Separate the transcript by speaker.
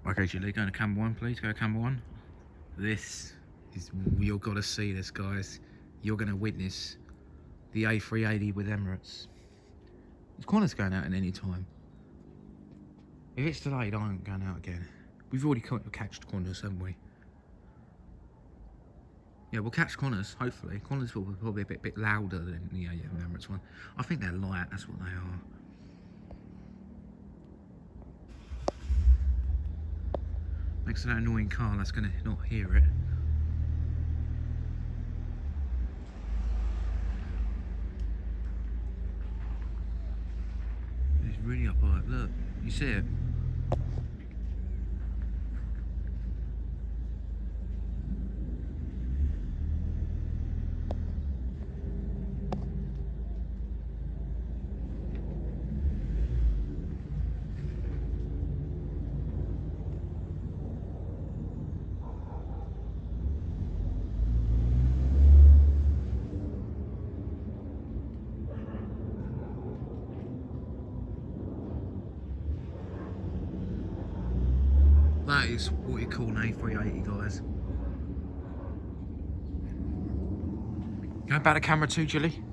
Speaker 1: Okay, Julie, go to camera one, please. Go to camera one. This is, you've got to see this, guys. You're going to witness the A380 with Emirates. This Qantas going out at any time. If it's delayed, I ain't going out again. We've already catched Qantas, haven't we? Yeah, we'll catch Qantas, hopefully. Qantas will be probably a bit louder than the Emirates one. I think they're light, that's what they are. Next to that annoying car that's going to not hear it. It's really up high. Look, you see it? That is what you call an A380, guys. Going back to camera 2, Julie.